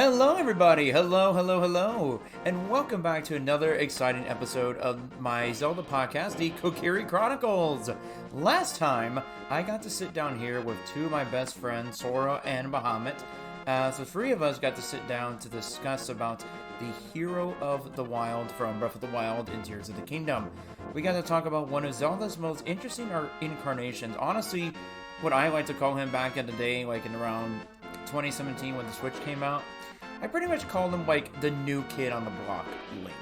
Hello, everybody! Hello! And welcome back to another exciting episode of my Zelda podcast, the Kokiri Chronicles! Last time, I got to sit down here with two of my best friends, Sora and Bahamut. So three of us got to sit down to discuss about the Hero of the Wild from Breath of the Wild and Tears of the Kingdom. We got to talk about one of Zelda's most interesting incarnations. Honestly, what I like to call him back in the day, like in around 2017 when the Switch came out, I pretty much called him like the new kid on the block, Link.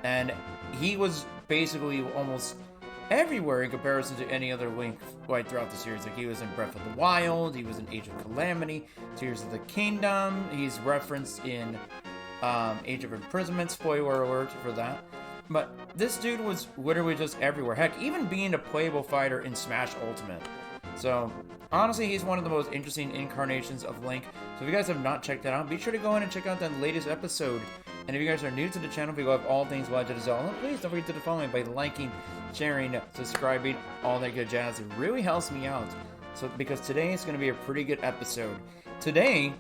And he was basically almost everywhere in comparison to any other Link right throughout the series. Like he was in Breath of the Wild, he was in Age of Calamity, Tears of the Kingdom, he's referenced in Age of Imprisonment, spoiler alert for that. But this dude was literally just everywhere. Heck, even being a playable fighter in Smash Ultimate. So, honestly, he's one of the most interesting incarnations of Link. So if you guys have not checked that out, be sure to go in and check out that latest episode. And if you guys are new to the channel, if you love all things Legend of Zelda, please don't forget to follow me by liking, sharing, subscribing, all that good jazz. It really helps me out. So, because today is going to be a pretty good episode. Today,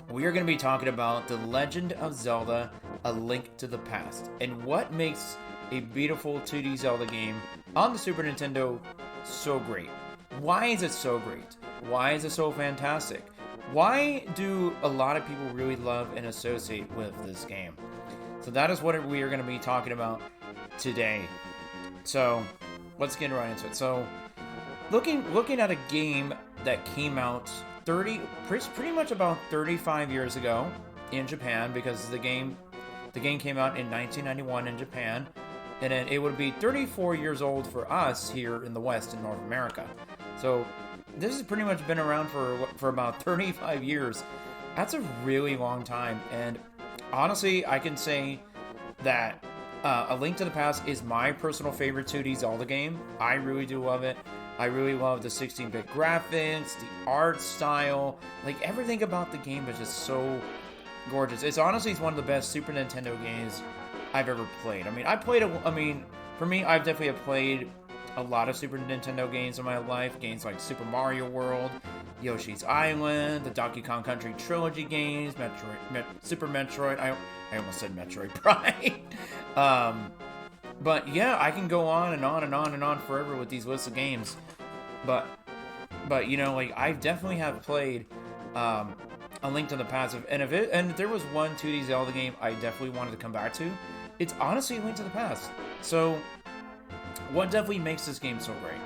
we are going to be talking about The Legend of Zelda, A Link to the Past. And what makes a beautiful 2D Zelda game on the Super Nintendo so great. Why is it so great? Why is it so fantastic? Why do a lot of people really love and associate with this game? So that is what we are going to be talking about today. So let's get right into it. So looking at a game that came out pretty much about 35 years ago in Japan, because the game came out in 1991 in Japan, and then it would be 34 years old for us here in the West in North America. So this has pretty much been around for about 35 years. That's a really long time, and honestly, I can say that A Link to the Past is my personal favorite 2D Zelda game. I really do love it. I really love the 16-bit graphics, the art style, like everything about the game is just so gorgeous. It's one of the best Super Nintendo games I've ever played. For me, I've definitely played a lot of Super Nintendo games in my life. Games like Super Mario World, Yoshi's Island, the Donkey Kong Country Trilogy games, Super Metroid. I almost said Metroid Prime. But yeah, I can go on and on and on and on forever with these lists of games. But you know, like I definitely have played A Link to the Past, and if there was one 2D Zelda game I definitely wanted to come back to, it's honestly A Link to the Past. So, what definitely makes this game so great?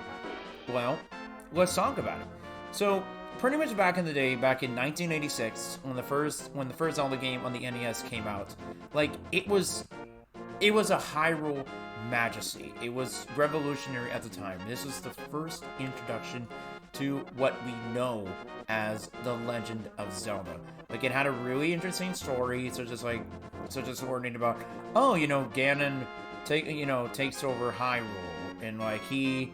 Well, let's talk about it. So, pretty much back in the day, back in 1986, when the first Zelda game on the NES came out, like it was a Hyrule Majesty. It was revolutionary at the time. This was the first introduction to what we know as The Legend of Zelda. Like it had a really interesting story, such as learning about, Ganon takes over Hyrule, and like he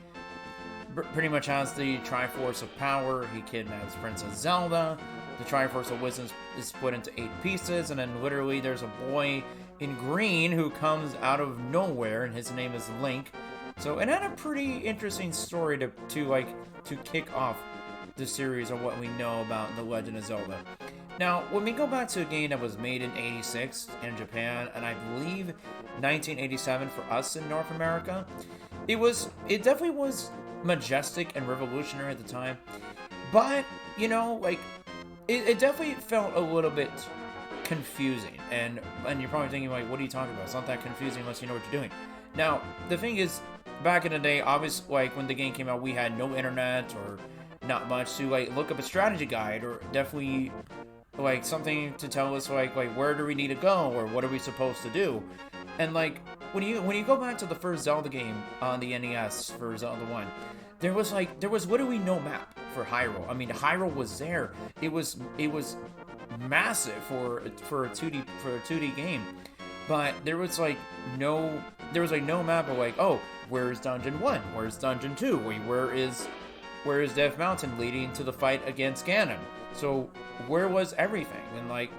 pretty much has the Triforce of Power. He kidnaps Princess Zelda. The Triforce of Wisdom is split into 8 pieces, and then literally there's a boy in green who comes out of nowhere, and his name is Link. So it had a pretty interesting story to kick off the series of what we know about The Legend of Zelda. Now, when we go back to a game that was made in 86 in Japan, and I believe 1987 for us in North America, it definitely was majestic and revolutionary at the time. But, it definitely felt a little bit confusing. And you're probably thinking, like, what are you talking about? It's not that confusing unless you know what you're doing. Now, the thing is, back in the day, obviously, like, when the game came out, we had no internet or not much to, like, look up a strategy guide or definitely, like, something to tell us, like where do we need to go or what are we supposed to do? And, like, when you go back to the first Zelda game on the NES for Zelda 1, there was literally no map for Hyrule. I mean, Hyrule was there. It was massive for a 2D game. But there was no map of like, oh, where's Dungeon 1? Where's Dungeon 2? Where is Death Mountain leading to the fight against Ganon? So where was everything? And like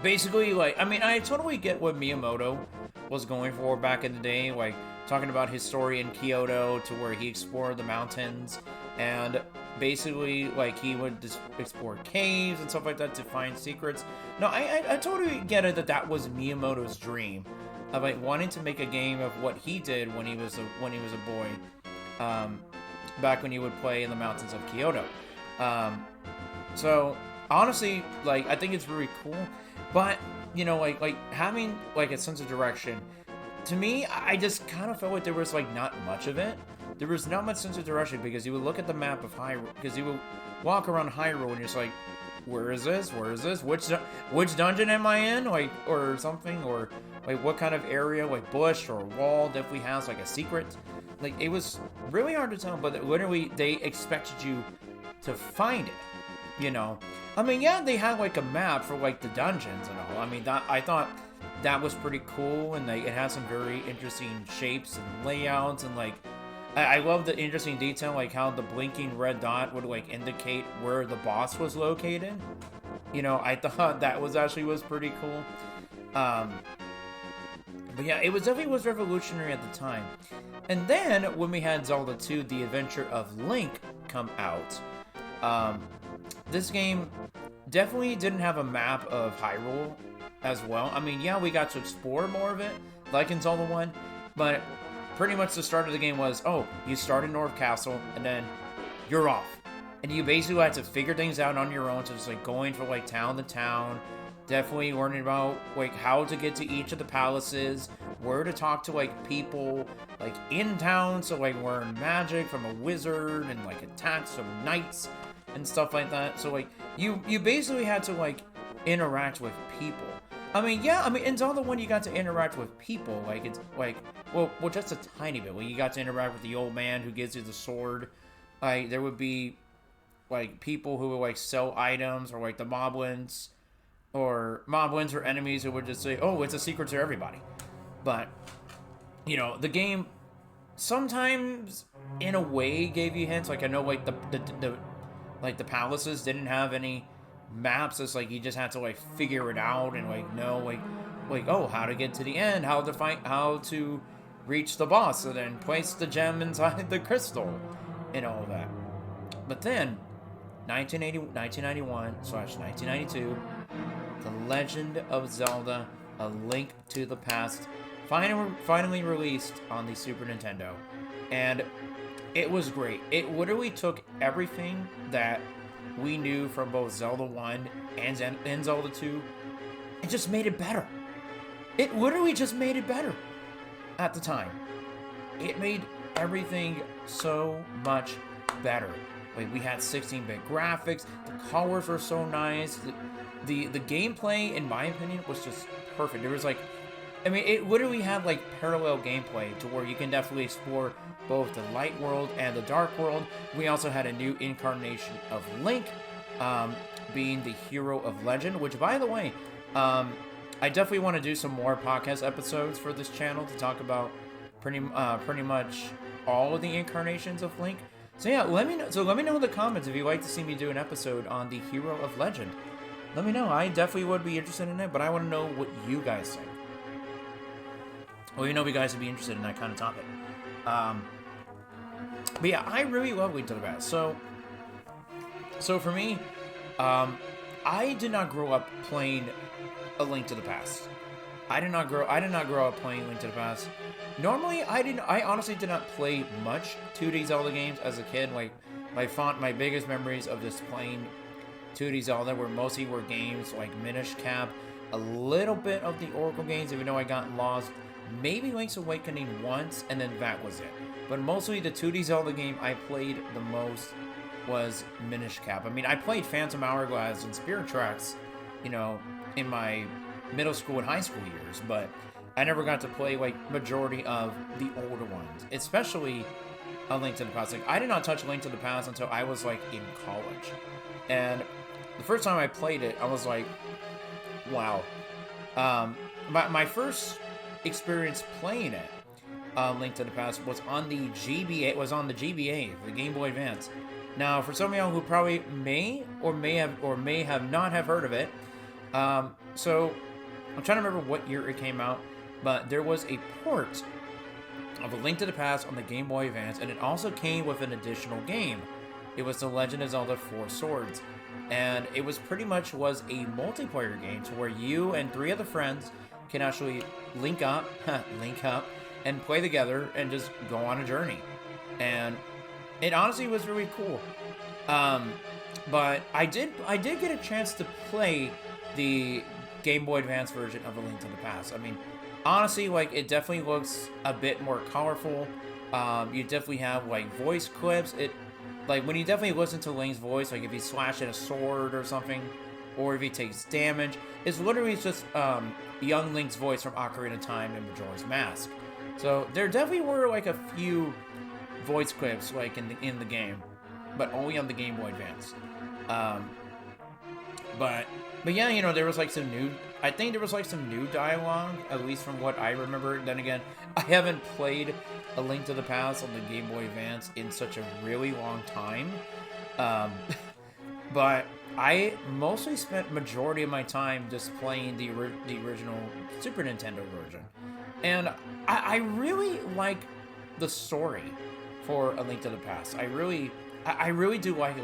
basically I totally get what Miyamoto was going for back in the day, like talking about his story in Kyoto to where he explored the mountains, and basically, like, he would just explore caves and stuff like that to find secrets. No, I totally get it that was Miyamoto's dream of, like, wanting to make a game of what he did when he was a boy, back when he would play in the mountains of Kyoto. So honestly, like, I think it's really cool, but like having like a sense of direction. To me, I just kind of felt like there was like not much of it. There was not much sense of direction because you would look at the map of Hyrule, because you would walk around Hyrule and you're just like, where is this? Where is this? Which dungeon am I in? Like, or something, or like what kind of area, like bush or wall, definitely has like a secret. Like, it was really hard to tell, but literally they expected you to find it. I mean, yeah, they had like a map for like the dungeons and all. I mean, I thought that was pretty cool, and like it had some very interesting shapes and layouts, and like I love the interesting detail, like how the blinking red dot would like indicate where the boss was located. I thought that was pretty cool. But yeah, it was revolutionary at the time. And then when we had Zelda 2: The Adventure of Link come out, this game definitely didn't have a map of Hyrule as well. I mean, yeah, we got to explore more of it, like in Zelda 1, but pretty much the start of the game was, oh, you start in North Castle, and then you're off. And you basically had to figure things out on your own, so it's like going from like town to town, definitely learning about like how to get to each of the palaces, where to talk to like people like in town, so like learn magic from a wizard and like attacks from knights and stuff like that. So like you basically had to like interact with people. I mean, yeah, I mean, in Zelda 1 you got to interact with people, like it's like, well, just a tiny bit. Well, you got to interact with the old man who gives you the sword. Like, there would be like people who would like sell items, or like the moblins or enemies who would just say, oh, it's a secret to everybody. But the game sometimes in a way gave you hints. Like, I know like the palaces didn't have any maps. It's like you just had to like figure it out and like know like oh, how to get to the end, how to reach the boss, and then place the gem inside the crystal and all of that. But then 1991/1992, The Legend of Zelda: A Link to the Past finally released on the Super Nintendo, and it was great. It literally took everything that we knew from both Zelda 1 and Zelda 2 and just made it better. It literally just made it better at the time. It made everything so much better. Like, we had 16-bit graphics, the colors were so nice, the gameplay, in my opinion, was just perfect. There was like, I mean, it literally had like parallel gameplay to where you can definitely explore both the light world and the dark world. We also had a new incarnation of Link, being the hero of legend, which, by the way, I definitely want to do some more podcast episodes for this channel to talk about pretty much all of the incarnations of Link. So yeah, let me know in the comments if you'd like to see me do an episode on the hero of legend. Let me know. I definitely would be interested in it, but I want to know what you guys think. Well, if you guys would be interested in that kind of topic. But yeah, I really love Link to the Past. So for me, I did not grow up playing A Link to the Past. I did not grow up playing Link to the Past. Normally, I honestly did not play much 2D Zelda games as a kid. Like, my biggest memories of just playing 2D Zelda were games like Minish Cap, a little bit of the Oracle games, even though I got lost. Maybe Link's Awakening once, and then that was it. But mostly the 2D Zelda game I played the most was Minish Cap. I mean, I played Phantom Hourglass and Spirit Tracks, in my middle school and high school years, but I never got to play like majority of the older ones, especially A Link to the Past. Like, I did not touch Link to the Past until I was like in college, and the first time I played it, I was like, wow. My first experience playing it, Link to the Past, was on the GBA, the Game Boy Advance. Now, for some of y'all who probably may have not have heard of it, so I'm trying to remember what year it came out, but there was a port of A Link to the Past on the Game Boy Advance, and it also came with an additional game. It was The Legend of Zelda Four Swords. And it was pretty much was a multiplayer game to where you and 3 other friends can actually link up, and play together and just go on a journey. And it honestly was really cool. But I did get a chance to play the Game Boy Advance version of A Link to the Past. I mean, honestly, like, it definitely looks a bit more colorful. You definitely have, like, voice clips. Like, when you definitely listen to Link's voice, like, if he's slashing a sword or something, or if he takes damage, it's literally just, young Link's voice from Ocarina of Time and Majora's Mask. So, there definitely were, like, a few voice clips, like, in the game, but only on the Game Boy Advance. But yeah, you know, there was, like, I think there was, like, some new dialogue, at least from what I remember. Then again, I haven't played A Link to the Past on the Game Boy Advance in such a really long time. But I mostly spent majority of my time just playing the original Super Nintendo version. And I really like the story for A Link to the Past. I really do like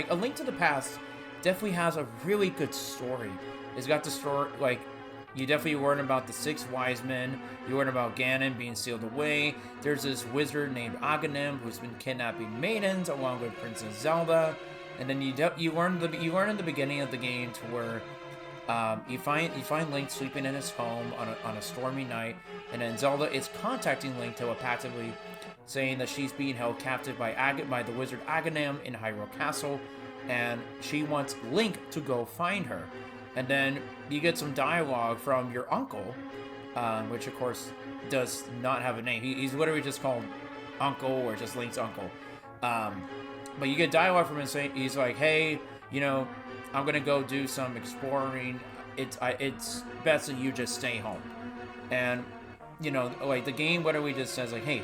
A Link to the Past definitely has a really good story. It's got the story, like, you definitely learn about the 6 wise men. You learn about Ganon being sealed away. There's this wizard named Aghanim who's been kidnapping maidens along with Princess Zelda. And then you learn in the beginning of the game to where you find Link sleeping in his home on a stormy night, and then Zelda is contacting Link telepathically, saying that she's being held captive by the wizard Aghanim in Hyrule Castle, and she wants Link to go find her. And then you get some dialogue from your uncle, which of course does not have a name. He's literally just called Uncle, or just Link's uncle. But you get dialogue from him saying, he's like, hey, you know, I'm gonna go do some exploring. It's best that you just stay home. And, you know, like, the game literally just says, like, hey,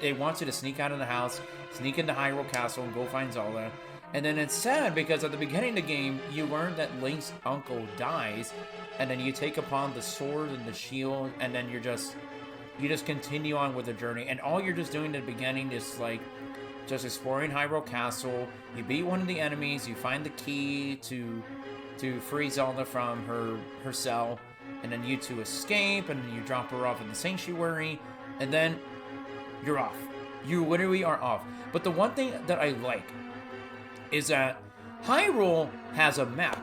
it wants you to sneak out of the house, sneak into Hyrule Castle, and go find Zelda. And then it's sad because at the beginning of the game, you learn that Link's uncle dies, and then you take upon the sword and the shield, and then you just continue on with the journey. And all you're just doing at the beginning is, like, just exploring Hyrule Castle. You beat one of the enemies, you find the key to free Zelda from her cell, and then you two escape, and then you drop her off in the sanctuary, and then you're off. You literally are off. But the one thing that I like is that Hyrule has a map.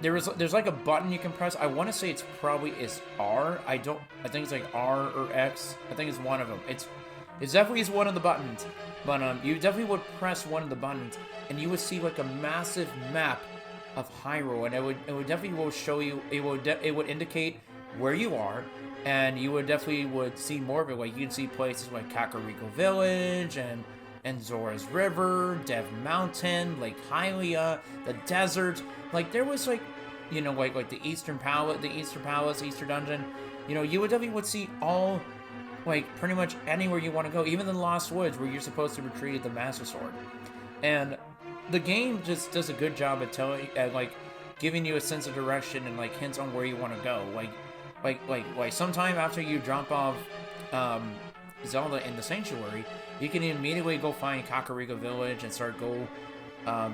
There's like a button you can press. I want to say it's R. I think it's like R or X. I think it's one of them. It definitely is one of the buttons. But you definitely would press one of the buttons, and you would see like a massive map of Hyrule, and it would definitely will show you. It would indicate where you are, and you would definitely see more of it. Like, you can see places like Kakariko Village and Zora's River, Dev Mountain, Lake Hylia, the desert. Like, there was, like, you know, like the Eastern Palace, Easter Dungeon. You know, you would definitely see all, like, pretty much anywhere you want to go, even the Lost Woods where you're supposed to retrieve the Master Sword. And the game just does a good job at like, giving you a sense of direction and, like, hints on where you want to go. Like sometime after you drop off Zelda in the Sanctuary, you can immediately go find Kakariko Village and start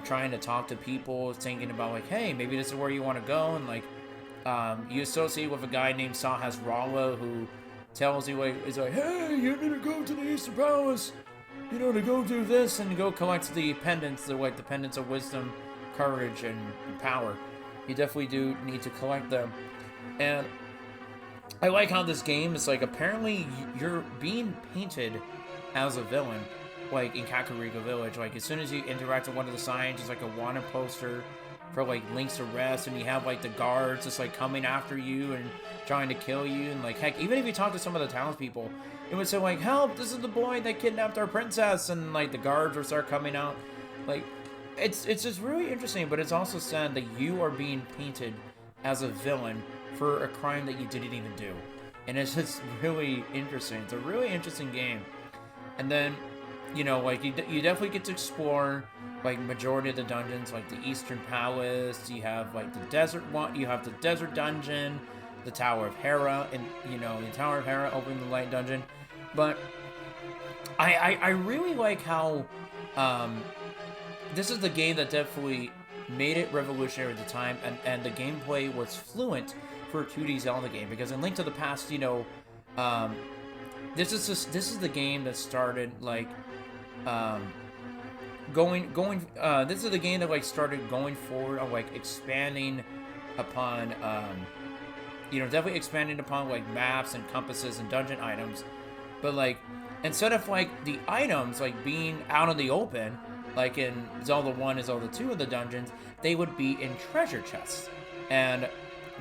trying to talk to people, thinking about, like, hey, maybe this is where you want to go. And, like, you associate with a guy named Sahas Rala who tells you, like, it's like, hey, you need to go to the Eastern Palace, you know, to go do this and go collect the pendants, the pendants of wisdom, courage, and power. You definitely do need to collect them. And I like how this game is, like, apparently you're being painted as a villain, like, in Kakariko Village. Like, as soon as you interact with one of the signs, it's like a wanted poster for, like, Link's arrest, and you have, like, the guards just, like, coming after you and trying to kill you. And, like, heck, even if you talk to some of the townspeople, it would say, like, help, this is the boy that kidnapped our princess, and, like, the guards would start coming out. Like, it's just really interesting, but it's also sad that you are being painted as a villain for a crime that you didn't even do. And it's just really interesting. It's a really interesting game. And then, you know, like, you definitely get to explore, like, majority of the dungeons, like the Eastern Palace. You have, like, the desert one. You have the desert dungeon, the Tower of Hera, and, you know, the Tower of Hera, opening the light dungeon. But I really like how this is the game that definitely made it revolutionary at the time, and the gameplay was fluent for a 2D Zelda game, because in Link to the Past, this is the game that started like this is the game that like started going forward on like expanding upon definitely expanding upon like maps and compasses and dungeon items, but like instead of like the items like being out in the open like in Zelda 1 and Zelda 2 of the dungeons, they would be in treasure chests. And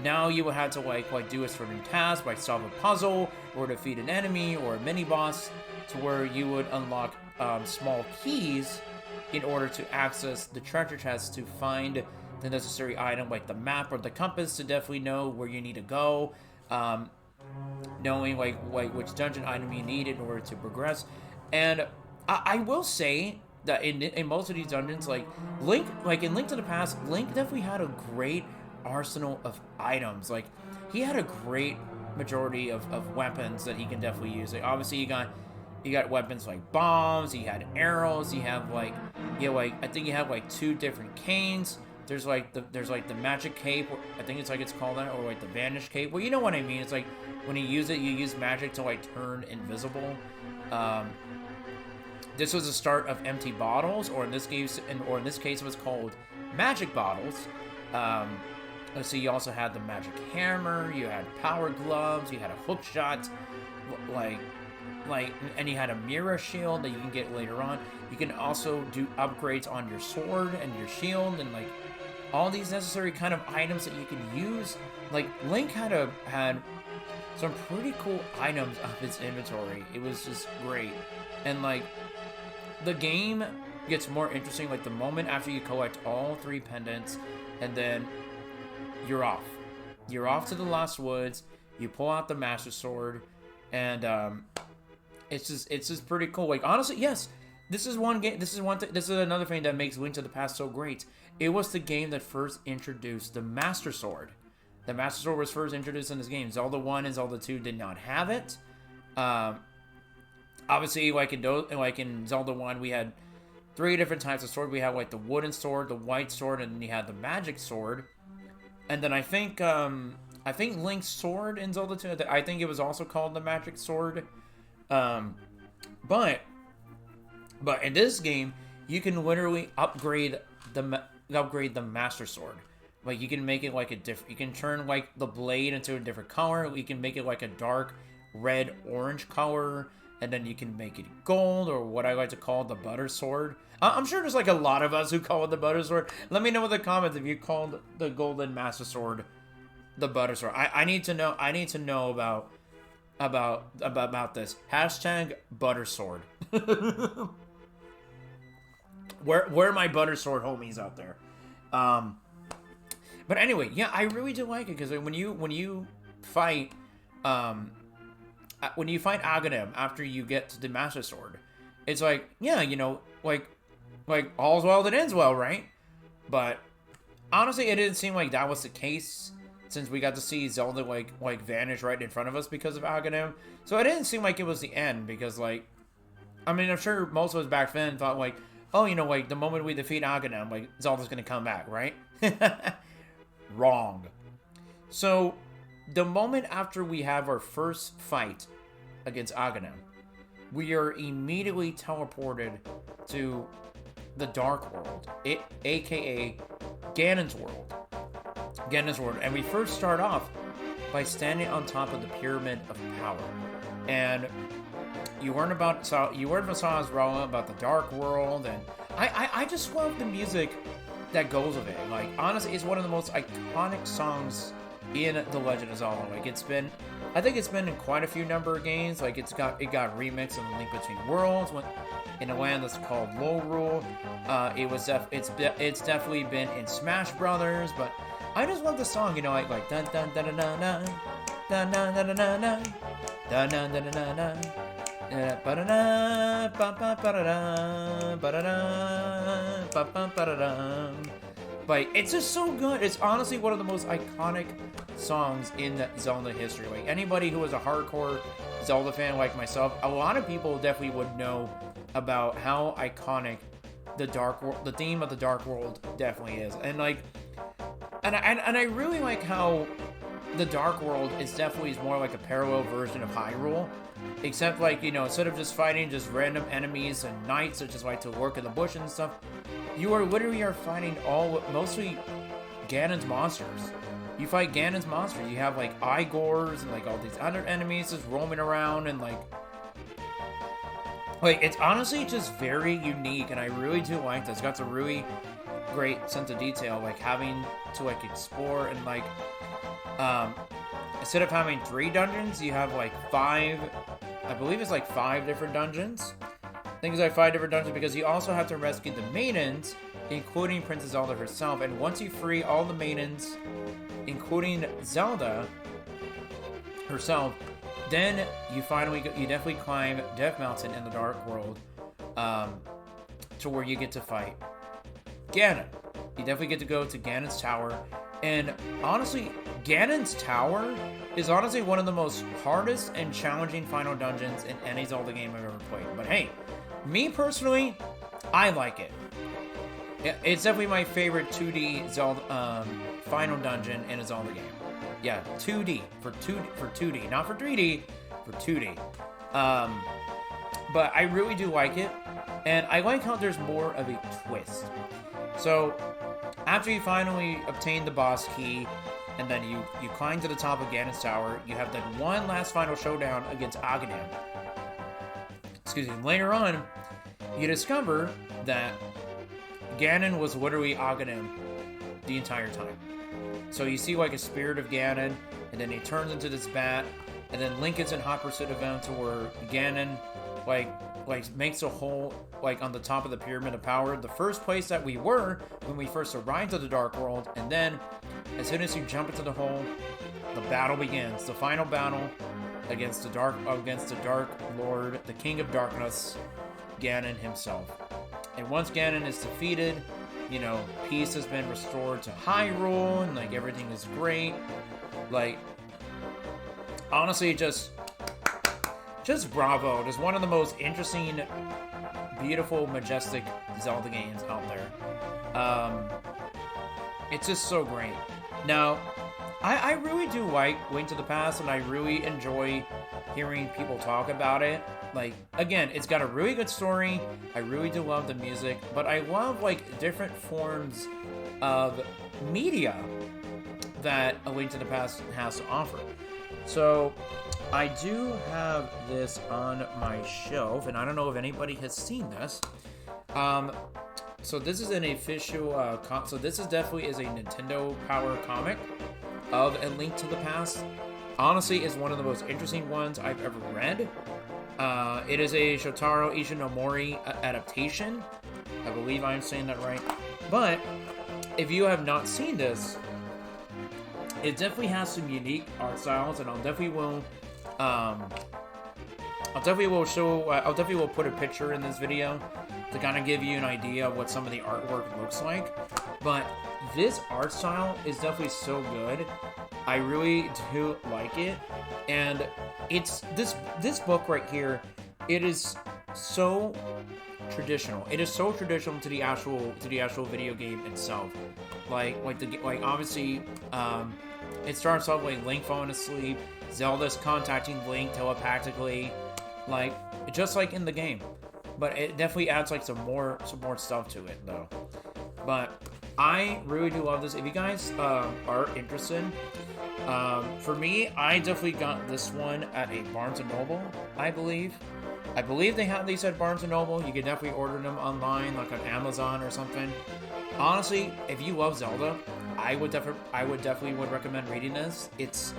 now you would have to like do a certain task, like solve a puzzle or defeat an enemy or a mini boss, to where you would unlock small keys in order to access the treasure chest to find the necessary item, like the map or the compass, to definitely know where you need to go, knowing like which dungeon item you need in order to progress. And I will say that in most of these dungeons, like Link, like in Link to the Past, Link definitely had a great arsenal of items. Like he had a great majority of weapons that he can definitely use. Like obviously you got weapons like bombs, you had arrows, you have like I think you have like 2 different canes. There's like the magic cape, I think it's called that, or like the vanish cape. Well, you know what I mean. It's like when you use it, you use magic to like turn invisible. This was the start of empty bottles, or in this case it was called magic bottles. Let's see, you also had the magic hammer, you had power gloves, you had a hook shot, and you had a mirror shield that you can get later on. You can also do upgrades on your sword and your shield, and like all these necessary kind of items that you can use. Like Link had some pretty cool items of his inventory. It was just great. And like the game gets more interesting like the moment after you collect all 3 pendants, and then you're off to the Lost Woods. You pull out the Master Sword, and it's just pretty cool. Like honestly, yes, this is another thing that makes Link to the Past so great. It was the game that first introduced the Master Sword. The Master Sword was first introduced in this game. Zelda 1 and Zelda 2 did not have it. Obviously, like in Zelda 1, we had 3 different types of sword. We had like the wooden sword, the white sword, and then you had the magic sword. And then I think Link's sword in Zelda 2, I think it was also called the magic sword. But in this game, you can literally upgrade the Master Sword. Like you can make it like you can turn like the blade into a different color. You can make it like a dark red orange color, and then you can make it gold, or what I like to call the butter sword. I'm sure there's like a lot of us who call it the butter sword. Let me know in the comments if you called the golden Master Sword the butter sword. I need to know. I need to know about this. Hashtag butter sword. Where are my butter sword homies out there? But anyway, yeah, I really do like it, because when you fight Aghanim after you get to the Master Sword, it's like, yeah, like all's well that ends well, right? But honestly, it didn't seem like that was the case, since we got to see Zelda like vanish right in front of us because of Aghanim. So it didn't seem like it was the end, because like, I mean, I'm sure most of us back then thought like, oh, like the moment we defeat Aghanim, like Zelda's gonna come back, right? Wrong. So the moment after we have our first fight against Aghanim, we are immediately teleported to the Dark World, aka Ganon's world. And we first start off by standing on top of the Pyramid of Power. And you learn from Sazerawa about the Dark World, and I just love the music that goes with it. Like honestly, it's one of the most iconic songs in The Legend of Zelda. Like I think it's been in quite a few number of games. Like it got remixed in Link Between Worlds, in a land that's called Lorule. It's definitely been in Smash Brothers, but I just love the song. Like dun dun dun dun dun dun dun dun dun dun dun dun dun dun dun dun. Like it's just so good. It's honestly one of the most iconic songs in Zelda history. Like anybody who is a hardcore Zelda fan like myself, a lot of people definitely would know about how iconic the theme of the Dark World definitely is. And like, and I really like how the Dark World is definitely more like a parallel version of Hyrule. Except, like, instead of just fighting just random enemies and knights that just like to lurk in the bush and stuff, you are literally fighting mostly Ganon's monsters. You fight Ganon's monsters. You have, like, Igors and, like, all these other enemies just roaming around and, like, it's honestly just very unique, and I really do like this. It's got a really great sense of detail, like, having to, like, explore and, like, instead of having 3 dungeons, you have, like, 5, I believe it's, like, 5 different dungeons. I think it's, like, 5 different dungeons, because you also have to rescue the maidens, including Princess Zelda herself, and once you free all the maidens, including Zelda herself, then you definitely climb Death Mountain in the Dark World, to where you get to fight Ganon. You definitely get to go to Ganon's Tower, and honestly, Ganon's Tower is honestly one of the most hardest and challenging final dungeons in any Zelda game I've ever played. But hey, me personally, I like it. It's definitely my favorite 2D Zelda final dungeon in a Zelda game. Yeah, 2D for 2D, not for 3D, for 2D. But I really do like it, and I like how there's more of a twist. So after you finally obtain the boss key, and then you climb to the top of Ganon's Tower, you have that one last final showdown against Aghanim. Excuse me. Later on, you discover that Ganon was literally Aghanim the entire time. So you see like a spirit of Ganon, and then he turns into this bat, and then Link is in hot pursuit of him to where Ganon like makes a hole like on the top of the Pyramid of Power, the first place that we were when we first arrived to the Dark World. And then as soon as you jump into the hole, the battle begins. The final battle against the Dark Lord, the King of Darkness, Ganon himself. And once Ganon is defeated, peace has been restored to Hyrule, and like everything is great. Like, honestly, just bravo. It is one of the most interesting, beautiful, majestic Zelda games out there. It's just so great. Now, I really do like Link to the Past, and I really enjoy hearing people talk about it. Like, again, it's got a really good story. I really do love the music, but I love, like, different forms of media that A Link to the Past has to offer. So, I do have this on my shelf, and I don't know if anybody has seen this. So this is an official, so this is definitely a Nintendo Power comic of A Link to the Past. Honestly, is one of the most interesting ones I've ever read. It is a Shotaro Ishinomori adaptation. I believe I'm saying that right. But if you have not seen this, it definitely has some unique art styles, and I'll definitely will put a picture in this video to kind of give you an idea of what some of the artwork looks like. But this art style is definitely so good. I really do like it, and it's this book right here. It is so traditional. It is so traditional to the actual video game itself. Like obviously, it starts off like Link falling asleep, Zelda's contacting Link telepathically, like just like in the game. But it definitely adds like some more stuff to it though. But I really do love this. If you guys are interested, for me, I definitely got this one at a Barnes & Noble, I believe. They said Barnes & Noble. You could definitely order them online, like on Amazon or something. Honestly, if you love Zelda, I would definitely recommend reading this. It's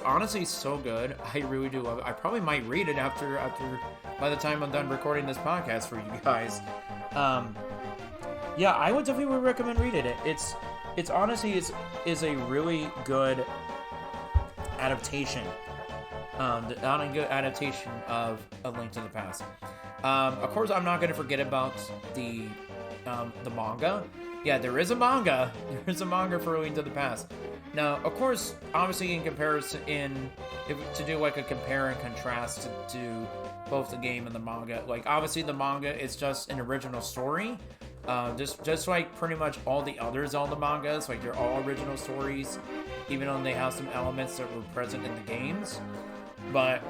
honestly so good. I really do love it. I probably might read it after by the time I'm done recording this podcast for you guys. Yeah, I would definitely recommend reading it. It's honestly is a really good adaptation. A good adaptation of A Link to the Past. Of course, I'm not going to forget about the manga. Yeah, there is a manga. There is a manga for A Link to the Past. Now, of course, obviously in comparison, to do like a compare and contrast to both the game and the manga, like obviously the manga is just an original story Just like pretty much all the other Zelda mangas, like they're all original stories, even though they have some elements that were present in the games. But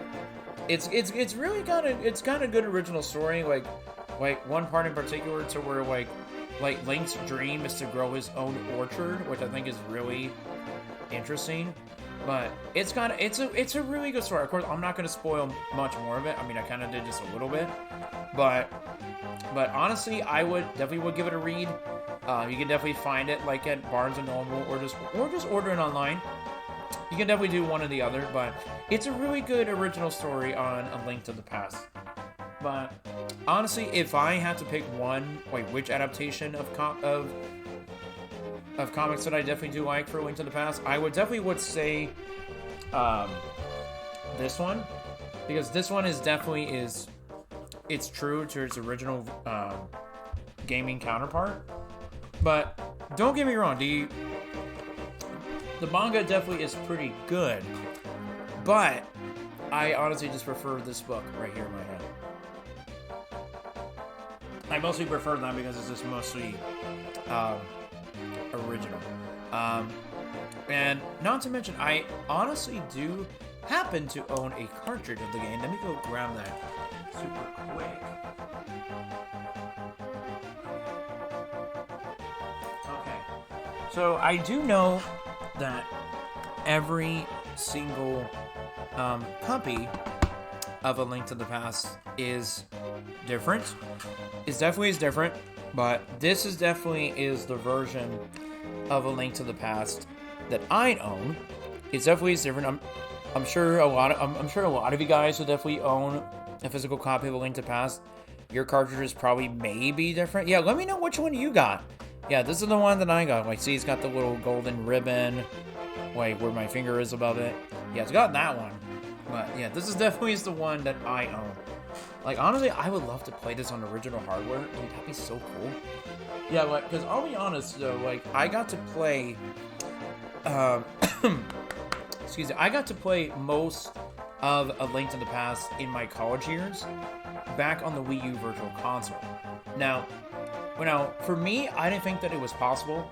it's really got a good original story. Like one part in particular to where like Link's dream is to grow his own orchard, which I think is really interesting. But it's a really good story. Of course, I'm not going to spoil much more of it. I mean, I kind of did just a little bit, but honestly, I would definitely give it a read. You can definitely find it like at Barnes and Noble or just order it online. You can definitely do one or the other, but it's a really good original story on A Link to the Past. But honestly, if I had to pick one, like which adaptation of comics that I definitely do like for A Link to the Past, I would say this one, because this one is it's true to its original gaming counterpart. But don't get me wrong, the manga definitely is pretty good, but I honestly just prefer this book right here in my hand. I mostly prefer that because it's just mostly original. And not to mention, I honestly do happen to own a cartridge of the game. Let me go grab that super quick. Okay. So I do know that every single copy of A Link to the Past is different. It definitely is different, but this is definitely the version of A Link to the Past that I own. It definitely is different. I'm sure a lot of you guys will definitely own a physical copy of A Link to the Past. Your cartridges probably may be different. Yeah, let me know which one you got. Yeah, this is the one that I got. Like, see, it's got the little golden ribbon, like where my finger is above it. Yeah, it's got that one. But yeah, this is definitely the one that I own. Like, honestly, I would love to play this on original hardware. Dude, that'd be so cool. Yeah, like, because I'll be honest, though, like, I got to play, excuse me, I got to play most of A Link to the Past in my college years, back on the Wii U Virtual Console. Now, for me, I didn't think that it was possible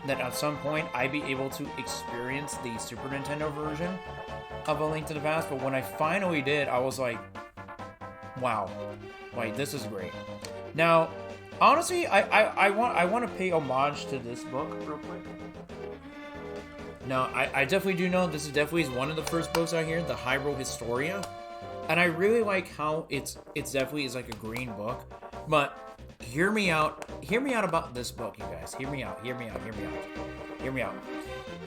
that at some point I'd be able to experience the Super Nintendo version of A Link to the Past, but when I finally did, I was like, wow, like, this is great. Now, honestly, I want to pay homage to this book real quick. Now, I definitely do know this is definitely one of the first books out here, the Hyrule Historia, and I really like how it's definitely is like a green book. But hear me out about this book, you guys. Hear me out.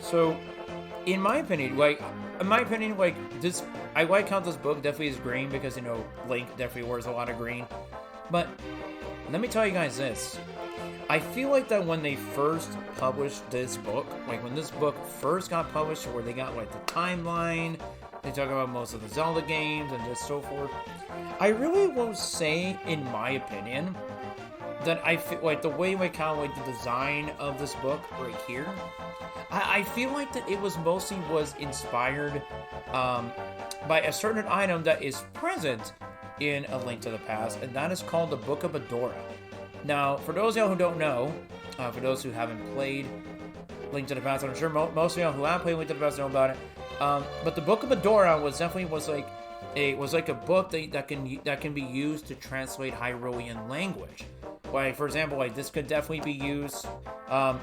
So, in my opinion, this, I like how this book definitely is green because, you know, Link definitely wears a lot of green. But let me tell you guys this. I feel like that when they first published this book, like when this book first got published, where they got like the timeline, they talk about most of the Zelda games and just so forth, I really will say, in my opinion, that I feel like the way, like, kind of like the design of this book right here, I feel like that it was mostly inspired by a certain item that is present in A Link to the Past, and that is called the Book of Adora. Now, for those of y'all who don't know, for those who haven't played Link to the Past, I'm sure most of y'all who have played Link to the Past know about it. But the Book of Adora was like a book that can be used to translate Hyrulean language. Like, for example, like, this could definitely be used.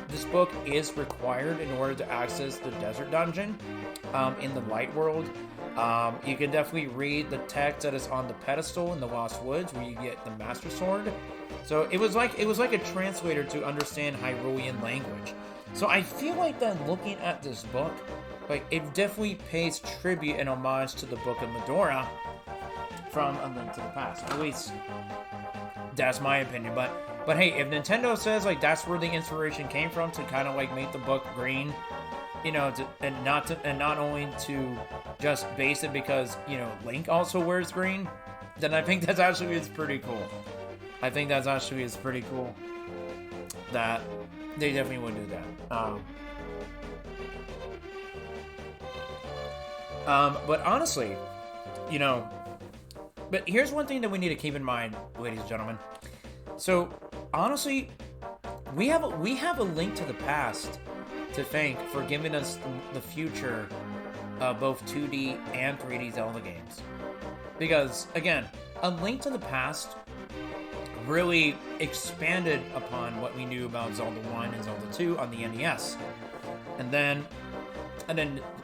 This book is required in order to access the Desert Dungeon in the Light World. You can definitely read the text that is on the pedestal in the Lost Woods, where you get the Master Sword. So it was like a translator to understand Hyrulean language. So I feel like that looking at this book, like, it definitely pays tribute and homage to the Book of Medora from A Link to the Past. At least that's my opinion. But hey, if Nintendo says like that's where the inspiration came from to kind of like make the book green, you know, and not only to just base it because, you know, Link also wears green, then I think that's actually is pretty cool. I think that's actually is pretty cool that they definitely would do that. But honestly, you know, but here's one thing that we need to keep in mind, ladies and gentlemen. So, honestly, we have a Link to the Past to thank for giving us the future of both 2D and 3D Zelda games. Because, again, A Link to the Past really expanded upon what we knew about Zelda 1 and Zelda 2 on the NES. And then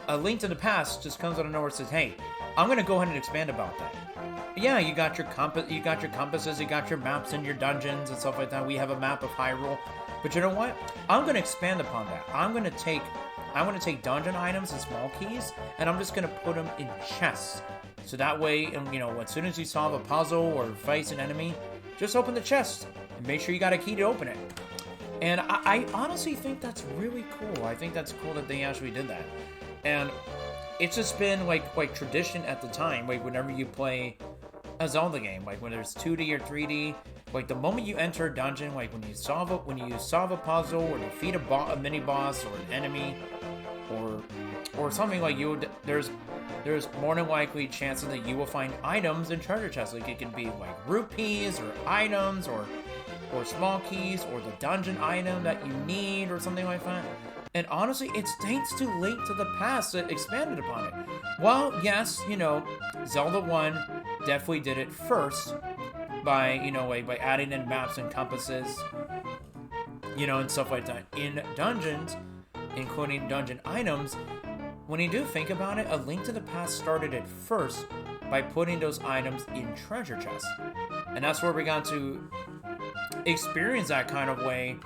A Link to the Past just comes out of nowhere and says, hey, I'm going to go ahead and expand about that. Yeah, you got your compasses, you got your maps and your dungeons and stuff like that. We have a map of Hyrule. But you know what? I'm going to expand upon that. I'm going to take dungeon items and small keys, and I'm just going to put them in chests. So that way, as soon as you solve a puzzle or face an enemy, just open the chest and make sure you got a key to open it. And I honestly think that's really cool. I think that's cool that they actually did that. And it's just been like tradition at the time. Like whenever you play a Zelda game, like when there's 2D or 3D, like the moment you enter a dungeon, like when you solve a puzzle or defeat a mini boss or an enemy, or something like there's more than likely chances that you will find items in treasure chests. Like it can be like rupees or items or small keys or the dungeon item that you need or something like that. And honestly, it's thanks to Link to the Past that expanded upon it. Well, yes, Zelda 1 definitely did it first by adding in maps and compasses, and stuff like that in dungeons, including dungeon items. When you do think about it, A Link to the Past started it first by putting those items in treasure chests. And that's where we got to experience that kind of way,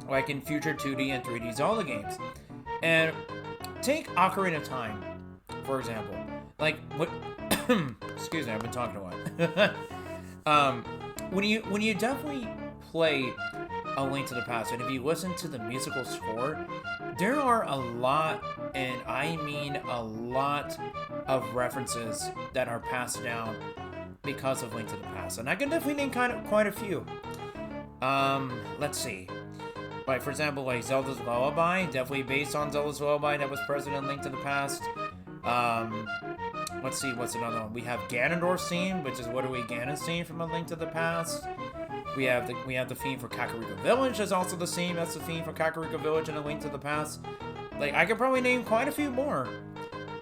like in future 2D and 3D Zelda games. And take Ocarina of Time, for example. Like, what... Excuse me, I've been talking a lot. When you definitely play A Link to the Past, and if you listen to the musical score, there are a lot, and I mean a lot, of references that are passed down because of Link to the Past. And I can definitely name quite a few. Let's see. Like, for example, like Zelda's Lullaby, definitely based on Zelda's Lullaby that was present in Link to the Past. Let's see, what's another one? We have Ganondorf's theme, which is literally Ganon's theme from A Link to the Past. We have the theme for Kakariko Village, that's also the same as the theme for Kakariko Village in A Link to the Past. Like, I could probably name quite a few more.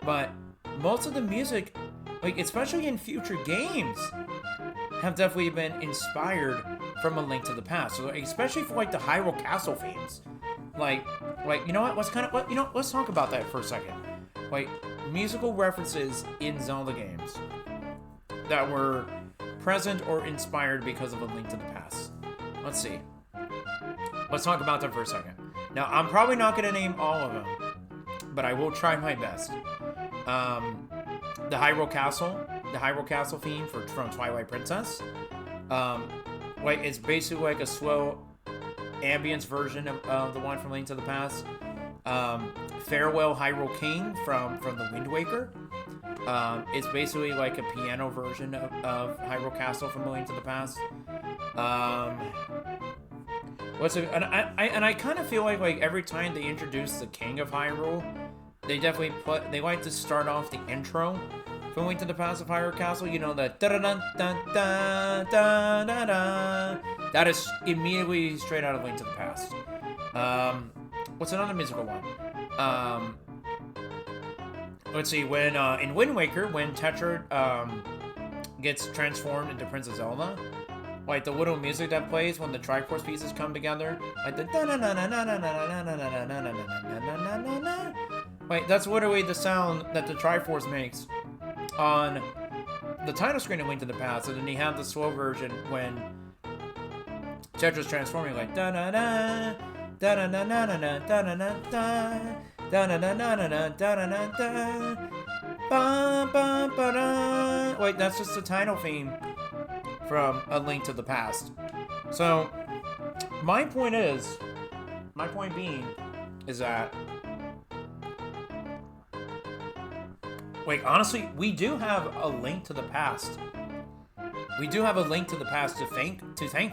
But most of the music, like, especially in future games, have definitely been inspired from A Link to the Past. So, especially for, like, the Hyrule Castle themes. Like, you know what? Let's talk about that for a second. Like, musical references in Zelda games that were present or inspired because of A Link to the Past. Let's see. Let's talk about that for a second. Now, I'm probably not going to name all of them, but I will try my best. The Hyrule Castle theme from Twilight Princess. Like, it's basically like a slow ambience version of the one from Link to the Past. Farewell Hyrule King from the Wind Waker. It's basically like a piano version of Hyrule Castle from A Link to the Past. I kind of feel like every time they introduce the King of Hyrule, they like to start off the intro from Link to the Past of Hyrule Castle. You know, the da da da da da da da. That is immediately straight out of Link to the Past. What's another musical one? Let's see, when in Wind Waker, when Tetra gets transformed into Princess Zelda, like the little music that plays when the Triforce pieces come together, like the like that's literally the sound that the Triforce makes on the title screen of Link to the Past, and then you have the slow version when Tetra's transforming, like da da da da da da da da da da da da. Wait, that's just the title theme from A Link to the Past. So, my point being is that, like, honestly, we do have a Link to the Past. We do have a Link to the Past to thank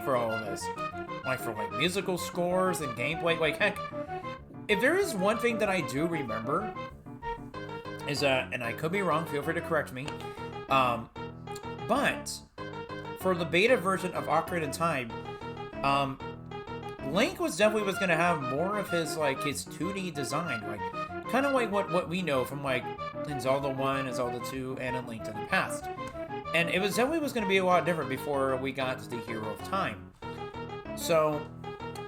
for all of this. Like, for, like, musical scores and gameplay. Like, heck, if there is one thing that I do remember, is that, and I could be wrong, feel free to correct me, but for the beta version of Ocarina of Time, Um, Link was going to have more of his 2D design, kind of like what we know from in Zelda 1 and Zelda 2 and in Link to the Past. And it was definitely going to be a lot different before we got to the Hero of Time. So,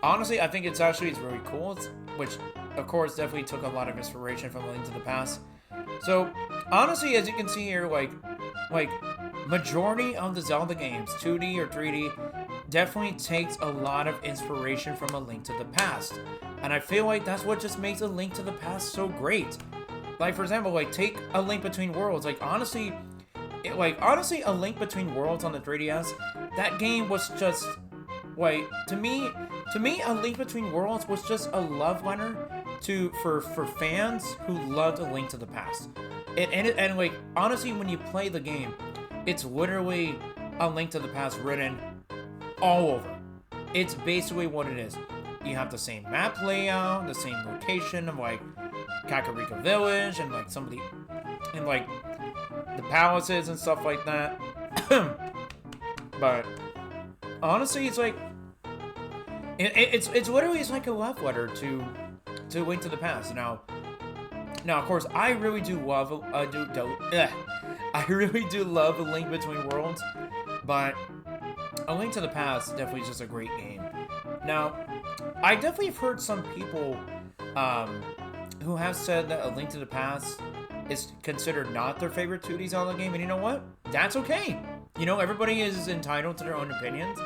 honestly, I think it's really cool, which, of course, definitely took a lot of inspiration from Link to the Past. So, honestly, as you can see here, majority of the Zelda games, 2D or 3D, definitely takes a lot of inspiration from A Link to the Past. And I feel like that's what just makes A Link to the Past so great. For example, take A Link Between Worlds. Honestly, A Link Between Worlds on the 3DS, that game was just, to me, A Link Between Worlds was just a love letter for fans who loved A Link to the Past. And honestly, when you play the game, it's literally A Link to the Past written all over. It's basically what it is. You have the same map layout, the same location of Kakariko Village, and the palaces and stuff like that. But honestly, it's it's literally like a love letter to Link to the Past. Now, of course, I really do love I really do love A Link Between Worlds, but A Link to the Past definitely is just a great game. Now, I definitely have heard some people who have said that A Link to the Past is considered not their favorite 2D Zelda game, and you know what? That's okay. Everybody is entitled to their own opinions,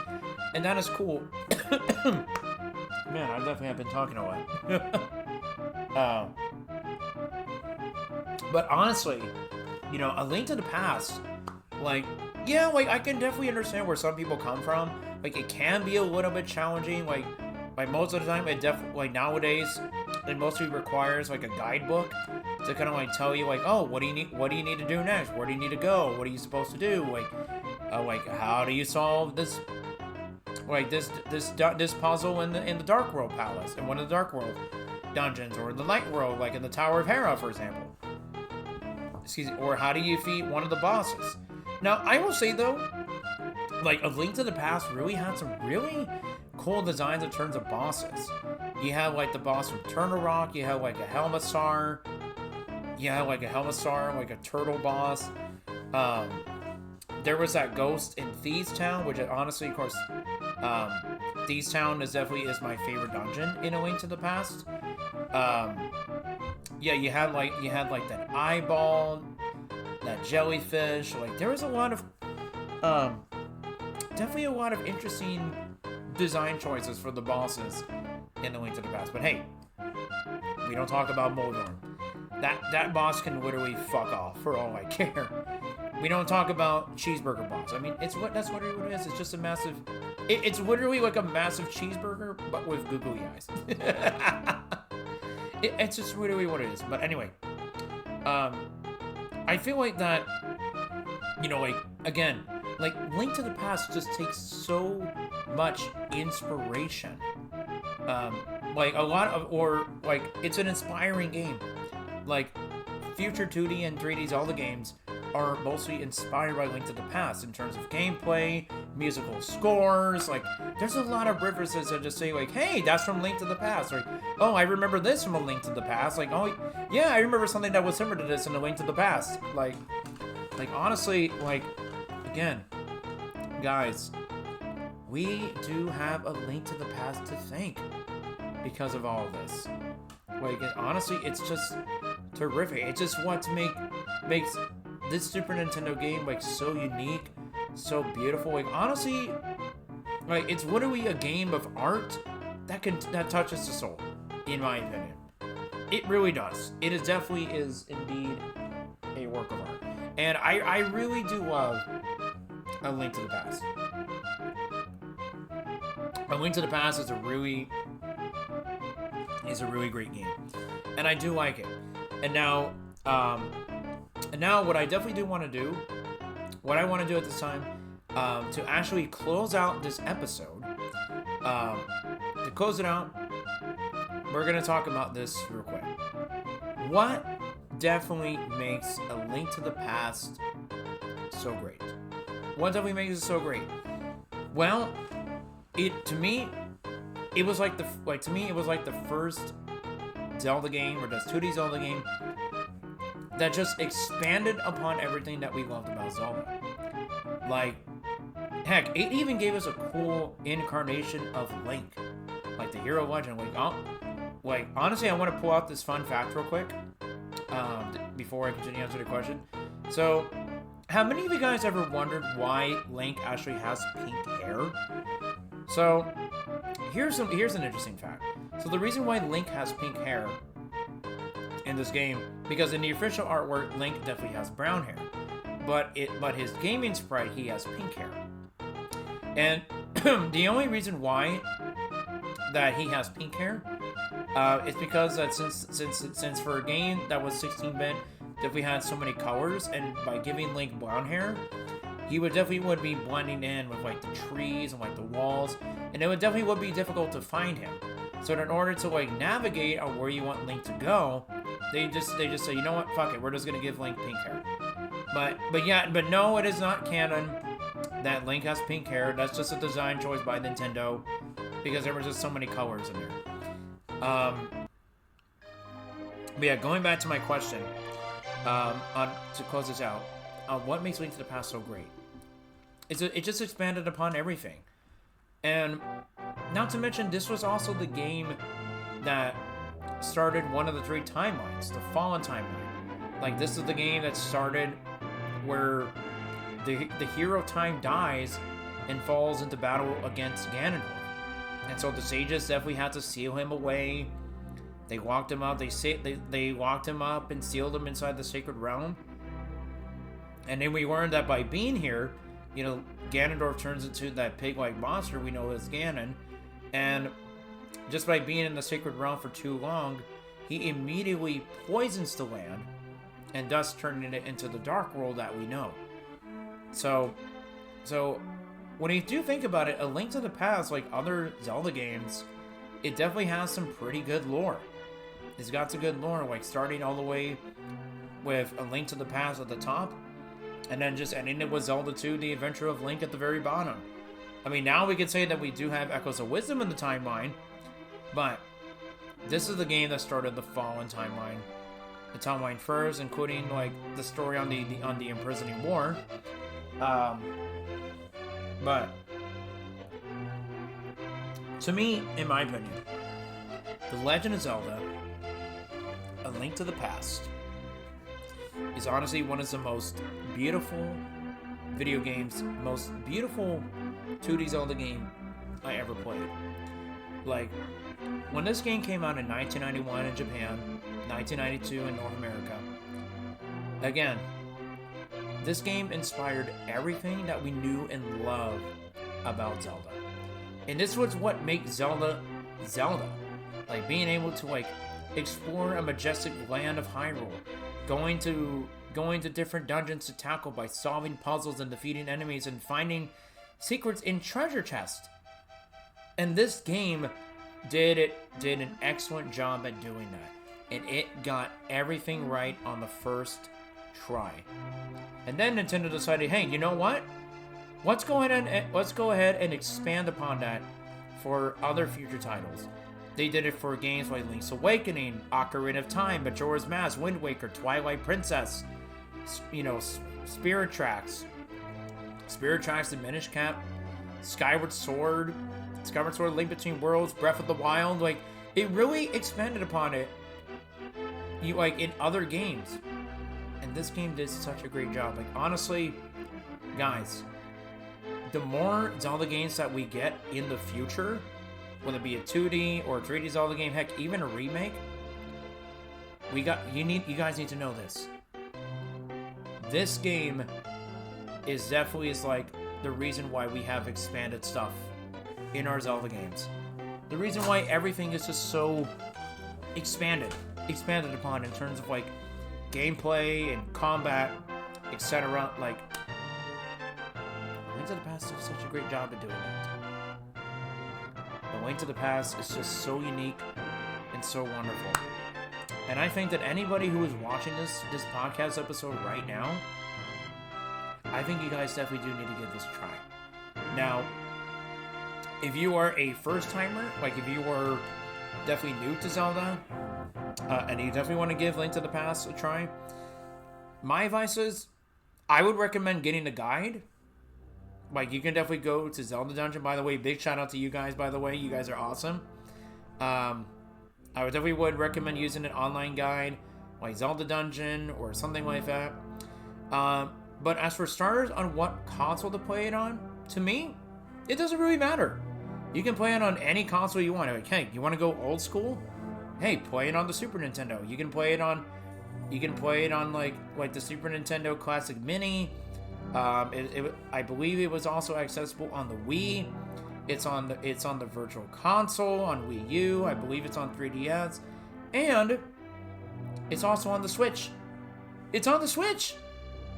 and that is cool. Man, I definitely have been talking a lot. But honestly, A Link to the Past, I can definitely understand where some people come from. It can be a little bit challenging. Most of the time, it definitely, nowadays, it mostly requires, a guidebook to kind of, tell you, oh, what do you need to do next? Where do you need to go? What are you supposed to do? How do you solve this, this puzzle in the Dark World Palace, in one of the Dark World dungeons, or in the Light World, in the Tower of Hera, for example. Or how do you defeat one of the bosses? Now, I will say, though, A Link to the Past really had some really cool designs in terms of bosses. You have, the boss from Turtle Rock, you have, a Helmassar, a turtle boss. There was that ghost in Thieves Town, which honestly, of course, Thieves Town definitely my favorite dungeon in A Link to the Past. You had that eyeball, that jellyfish. There was a lot of, definitely a lot of interesting design choices for the bosses in A Link to the Past. But hey, we don't talk about Moldorm. That boss can literally fuck off for all I care. We don't talk about Cheeseburger Boss. I mean, that's literally what it is. It's just a massive. It's literally like a massive cheeseburger, but with googly eyes. It's just literally what it is. But anyway, I feel like that. Again, Link to the Past just takes so much inspiration. A lot of, it's an inspiring game. Future 2D and 3D Zelda games are mostly inspired by Link to the Past in terms of gameplay, musical scores. There's a lot of references that just say, hey, that's from Link to the Past. Or, oh, I remember this from A Link to the Past. Oh, yeah, I remember something that was similar to this in A Link to the Past. Honestly, again, guys, we do have A Link to the Past to thank because of all of this. Honestly, it's just terrific. It's just what makes this Super Nintendo game so unique, so beautiful. Honestly, it's literally a game of art that touches the soul, in my opinion. It really does. It definitely is indeed a work of art, and I really do love A Link to the Past. A Link to the Past is a really great game, and I do like it. And now, what I definitely do want to do, what I want to do at this time, to actually close out this episode, to close it out, we're going to talk about this real quick. What definitely makes A Link to the Past so great? What definitely makes it so great? Well, to me, it was like the first Zelda game, or just 2D Zelda game, that just expanded upon everything that we loved about Zelda. Like, heck, it even gave us a cool incarnation of Link, like the hero legend. Like, honestly, I want to pull out this fun fact real quick, before I continue to answer the question. So, have many of you guys ever wondered why Link actually has pink hair? So, here's an interesting fact. So the reason why Link has pink hair in this game, because in the official artwork, Link definitely has brown hair, but his gaming sprite, he has pink hair. And the only reason why that he has pink hair is because that since for a game that was 16-bit, definitely had so many colors, and by giving Link brown hair, he would be blending in with like the trees and like the walls, and it would be difficult to find him. So in order to like navigate on where you want Link to go, they just say, you know what, fuck it, we're just gonna give Link pink hair. But no, it is not canon that Link has pink hair. That's just a design choice by Nintendo, because there were just so many colors in there. But yeah, going back to my question, to close this out, what makes Link to the Past so great? It just expanded upon everything. And not to mention, this was also the game that started one of the 3 timelines, the Fallen timeline. Like, this is the game that started where the hero Time dies and falls into battle against Ganondorf. And so the sages definitely had to seal him away. They locked him up. They locked him up and sealed him inside the Sacred Realm. And then we learned that by being here, you know, Ganondorf turns into that pig-like monster we know as Ganon. And just by being in the Sacred Realm for too long, he immediately poisons the land, and thus turning it into the Dark World that we know. So when you do think about it, A Link to the Past, like other Zelda games, it definitely has some pretty good lore. It's got some good lore, like starting all the way with A Link to the Past at the top, and then just ending it with Zelda 2, The Adventure of Link at the very bottom. I mean, now we could say that we do have Echoes of Wisdom in the timeline, but this is the game that started the Fallen timeline. The timeline first, including like the story on the imprisoning war. But to me, in my opinion, The Legend of Zelda, A Link to the Past, is honestly one of the most beautiful video games, most beautiful 2D Zelda game I ever played. Like, when this game came out in 1991 in Japan, 1992 in North America, again, this game inspired everything that we knew and loved about Zelda. And this was what makes Zelda, Zelda. Like, being able to, like, explore a majestic land of Hyrule, going to different dungeons to tackle by solving puzzles and defeating enemies and finding secrets in treasure chests. And this game did an excellent job at doing that. And it got everything right on the first try. And then Nintendo decided, hey, you know what? Let's go ahead and expand upon that for other future titles. They did it for games like Link's Awakening, Ocarina of Time, Majora's Mask, Wind Waker, Twilight Princess, Spirit Tracks, The Minish Cap, Skyward Sword, Link Between Worlds, Breath of the Wild. Like, it really expanded upon it, in other games. And this game did such a great job. Like, honestly, guys, the more Zelda games that we get in the future, whether it be a 2D or a 3D Zelda game, heck, even a remake, you guys need to know this. This game is definitely like the reason why we have expanded stuff in our Zelda games. The reason why everything is just so expanded upon in terms of like gameplay and combat, etc. Like, Link to the Past did such a great job at doing that. The Link to the Past is just so unique and so wonderful. And I think that anybody who is watching this podcast episode right now, I think you guys definitely do need to give this a try. Now, if you are a first timer, like if you are definitely new to Zelda, and you definitely want to give Link to the Past a try, my advice is I would recommend getting a guide. Like, you can definitely go to Zelda Dungeon. By the way, big shout out to you guys, by the way. You guys are awesome. I would recommend using an online guide, like Zelda Dungeon or something like that. But as for starters on what console to play it on, to me, it doesn't really matter. You can play it on any console you want. Like, hey, you want to go old school? Hey, play it on the Super Nintendo. You can play it on like the Super Nintendo Classic Mini. I believe it was also accessible on the Wii. It's on the Virtual Console on Wii U. I believe it's on 3DS, and it's also on the Switch. It's on the Switch.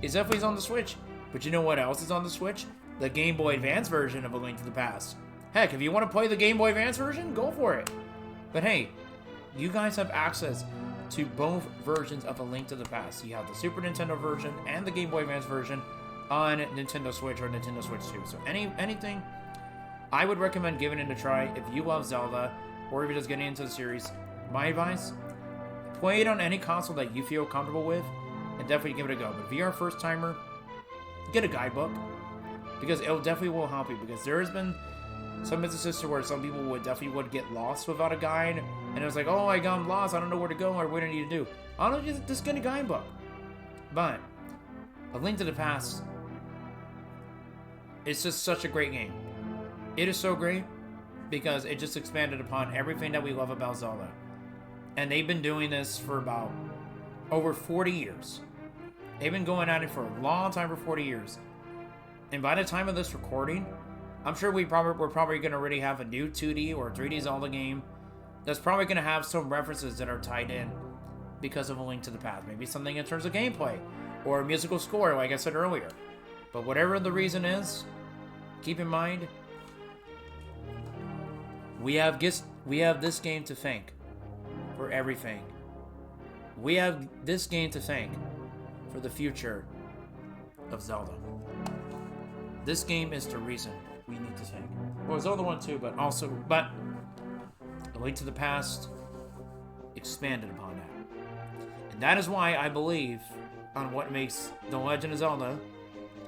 It definitely is on the Switch. But you know what else is on the Switch? The Game Boy Advance version of A Link to the Past. Heck, if you want to play the Game Boy Advance version, go for it. But hey, you guys have access to both versions of A Link to the Past. You have the Super Nintendo version and the Game Boy Advance version on Nintendo Switch or Nintendo Switch 2. So anything, I would recommend giving it a try if you love Zelda or if you're just getting into the series. My advice, play it on any console that you feel comfortable with and definitely give it a go. But if you're a first timer, get a guidebook because it definitely will help you, because there has been some instances where some people would get lost without a guide, and it was like, oh, I got lost, I don't know where to go or what I need to do. Honestly, just get a guidebook. But A Link to the Past, it's just such a great game. It is so great because it just expanded upon everything that we love about Zelda. And they've been doing this for about over 40 years. They've been going at it for a long time, for 40 years. And by the time of this recording, I'm sure we're probably going to already have a new 2D or 3D Zelda game that's probably going to have some references that are tied in because of A Link to the Past. Maybe something in terms of gameplay or a musical score, like I said earlier. But whatever the reason is, keep in mind, we have this game to thank for everything. We have this game to thank for the future of Zelda. This game is the reason we need to thank. Well, Zelda 1 too, but A Link to the Past expanded upon that. And that is why I believe on what makes The Legend of Zelda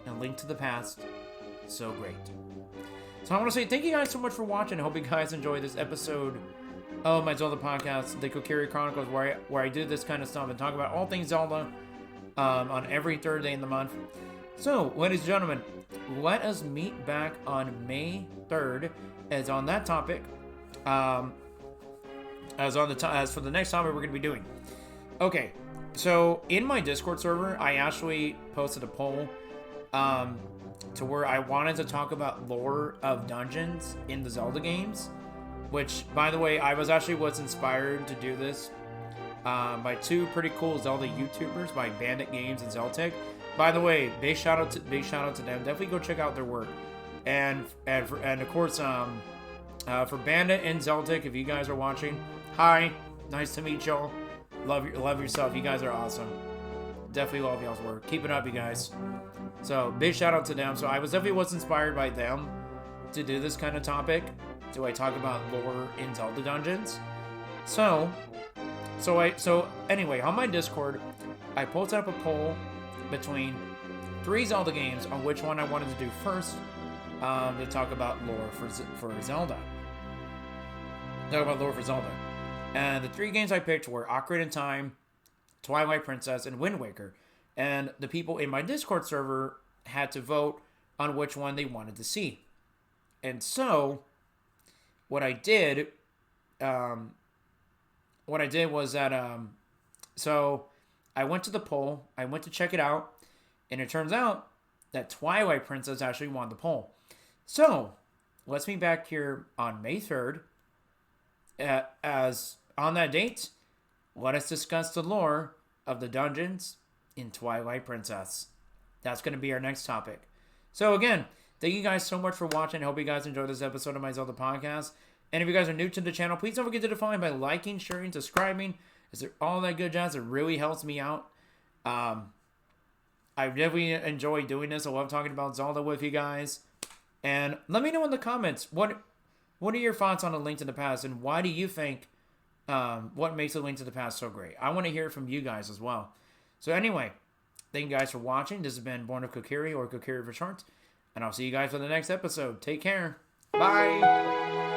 and Link to the Past so great. So I want to say thank you guys so much for watching. I hope you guys enjoyed this episode of my Zelda podcast, the Kokiri Chronicles, where I do this kind of stuff and talk about all things Zelda on every third day in the month. So, ladies and gentlemen, let us meet back on May 3rd as on that topic, as for the next topic we're going to be doing. Okay, so in my Discord server, I actually posted a poll to where I wanted to talk about lore of dungeons in the Zelda games, which, by the way, I was inspired to do this by two pretty cool Zelda YouTubers, by Bandit Games and Zeltic. By the way, big shout out to them. Definitely go check out their work. And of course, for Bandit and Zeltic, if you guys are watching, hi, nice to meet y'all. Love yourself. You guys are awesome. Definitely love y'all's work. Keep it up, you guys. So big shout out to them. So I was inspired by them to do this kind of topic. So I talk about lore in Zelda dungeons. So anyway, on my Discord, I posted up a poll between 3 Zelda games on which one I wanted to do first to talk about lore for Zelda. Talk about lore for Zelda. And the 3 games I picked were Ocarina of Time, Twilight Princess, and Wind Waker. And the people in my Discord server had to vote on which one they wanted to see. And so, what I did was that, so I went to the poll, I went to check it out, and it turns out that Twilight Princess actually won the poll. So, let's meet back here on May 3rd. As on that date, let us discuss the lore of the dungeons in Twilight Princess. That's going to be our next topic. So again, thank you guys so much for watching. I hope you guys enjoyed this episode of my Zelda podcast. And if you guys are new to the channel, please don't forget to define by liking, sharing, subscribing. Is there all that good jazz? It really helps me out. I definitely enjoy doing this. I love talking about Zelda with you guys. And let me know in the comments, what What are your thoughts on A Link to the Past, and why do you think what makes A Link to the Past so great? I want to hear from you guys as well. So anyway, thank you guys for watching. This has been Born of Kokiri, or Kokiri for short, and I'll see you guys for the next episode. Take care. Bye.